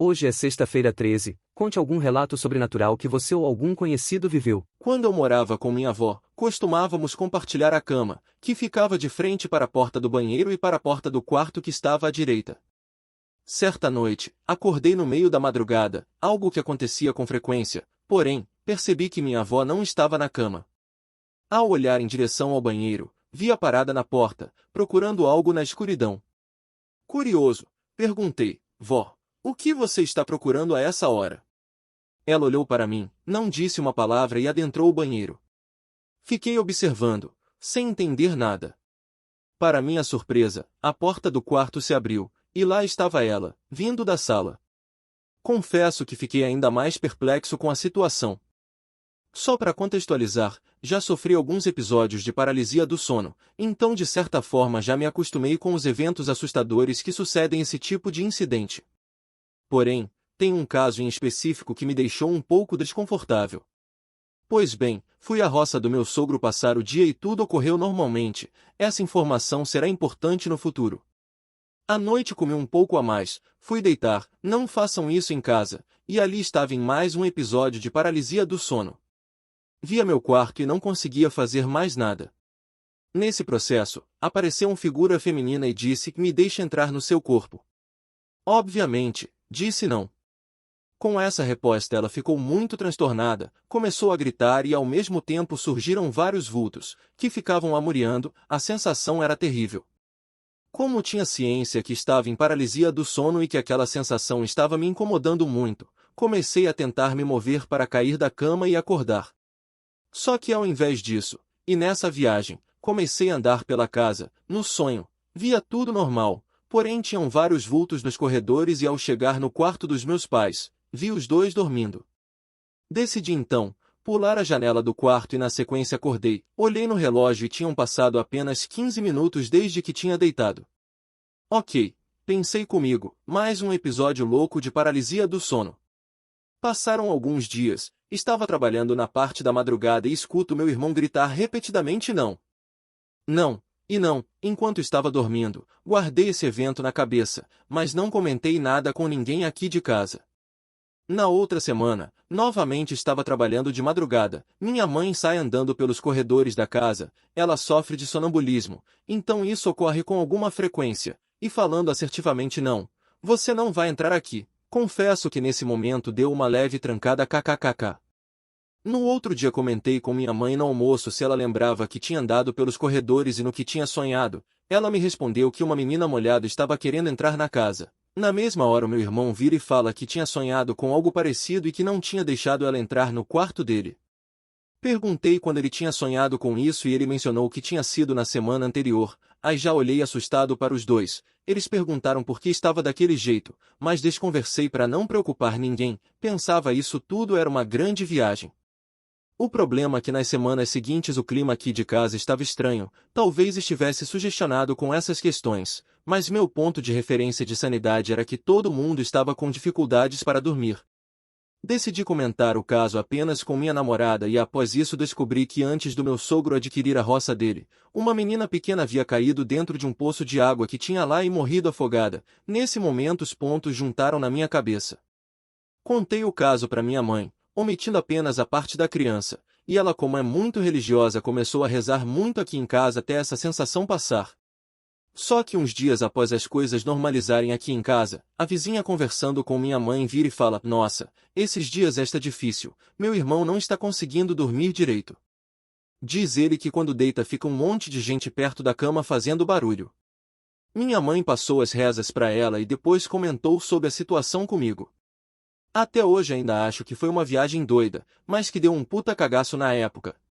Hoje é sexta-feira 13, conte algum relato sobrenatural que você ou algum conhecido viveu. Quando eu morava com minha avó, costumávamos compartilhar a cama, que ficava de frente para a porta do banheiro e para a porta do quarto que estava à direita. Certa noite, acordei no meio da madrugada, algo que acontecia com frequência, porém, percebi que minha avó não estava na cama. Ao olhar em direção ao banheiro, vi-a parada na porta, procurando algo na escuridão. Curioso, perguntei, vó, o que você está procurando a essa hora? Ela olhou para mim, não disse uma palavra e adentrou o banheiro. Fiquei observando, sem entender nada. Para minha surpresa, a porta do quarto se abriu, e lá estava ela, vindo da sala. Confesso que fiquei ainda mais perplexo com a situação. Só para contextualizar, já sofri alguns episódios de paralisia do sono, então de certa forma já me acostumei com os eventos assustadores que sucedem esse tipo de incidente. Porém, tem um caso em específico que me deixou um pouco desconfortável. Pois bem, fui à roça do meu sogro passar o dia e tudo ocorreu normalmente. Essa informação será importante no futuro. À noite comi um pouco a mais, fui deitar, não façam isso em casa, e ali estava em mais um episódio de paralisia do sono. Via meu quarto e não conseguia fazer mais nada. Nesse processo, apareceu uma figura feminina e disse que me deixe entrar no seu corpo. Obviamente, disse não. Com essa resposta ela ficou muito transtornada, começou a gritar e ao mesmo tempo surgiram vários vultos, que ficavam amureando, a sensação era terrível. Como tinha ciência que estava em paralisia do sono e que aquela sensação estava me incomodando muito, comecei a tentar me mover para cair da cama e acordar. Só que ao invés disso, e nessa viagem, comecei a andar pela casa, no sonho, via tudo normal, porém tinham vários vultos nos corredores e ao chegar no quarto dos meus pais, vi os dois dormindo. Decidi então, pular a janela do quarto e na sequência acordei, olhei no relógio e tinham passado apenas 15 minutos desde que tinha deitado. Ok, pensei comigo, mais um episódio louco de paralisia do sono. Passaram alguns dias, estava trabalhando na parte da madrugada e escuto meu irmão gritar repetidamente não. Não, e não, enquanto estava dormindo, guardei esse evento na cabeça, mas não comentei nada com ninguém aqui de casa. Na outra semana, novamente estava trabalhando de madrugada, minha mãe sai andando pelos corredores da casa, ela sofre de sonambulismo, então isso ocorre com alguma frequência, e falando assertivamente não, você não vai entrar aqui, confesso que nesse momento deu uma leve trancada kkkk. No outro dia comentei com minha mãe no almoço se ela lembrava que tinha andado pelos corredores e no que tinha sonhado, ela me respondeu que uma menina molhada estava querendo entrar na casa. Na mesma hora o meu irmão vira e fala que tinha sonhado com algo parecido e que não tinha deixado ela entrar no quarto dele. Perguntei quando ele tinha sonhado com isso e ele mencionou que tinha sido na semana anterior, aí já olhei assustado para os dois, eles perguntaram por que estava daquele jeito, mas desconversei para não preocupar ninguém, pensava isso tudo era uma grande viagem. O problema é que nas semanas seguintes o clima aqui de casa estava estranho, talvez estivesse sugestionado com essas questões, mas meu ponto de referência de sanidade era que todo mundo estava com dificuldades para dormir. Decidi comentar o caso apenas com minha namorada e após isso descobri que antes do meu sogro adquirir a roça dele, uma menina pequena havia caído dentro de um poço de água que tinha lá e morrido afogada. Nesse momento os pontos juntaram na minha cabeça. Contei o caso para minha mãe, omitindo apenas a parte da criança, e ela como é muito religiosa começou a rezar muito aqui em casa até essa sensação passar. Só que uns dias após as coisas normalizarem aqui em casa, a vizinha conversando com minha mãe vira e fala, nossa, esses dias está difícil, meu irmão não está conseguindo dormir direito. Diz ele que quando deita fica um monte de gente perto da cama fazendo barulho. Minha mãe passou as rezas para ela e depois comentou sobre a situação comigo. Até hoje ainda acho que foi uma viagem doida, mas que deu um puta cagaço na época.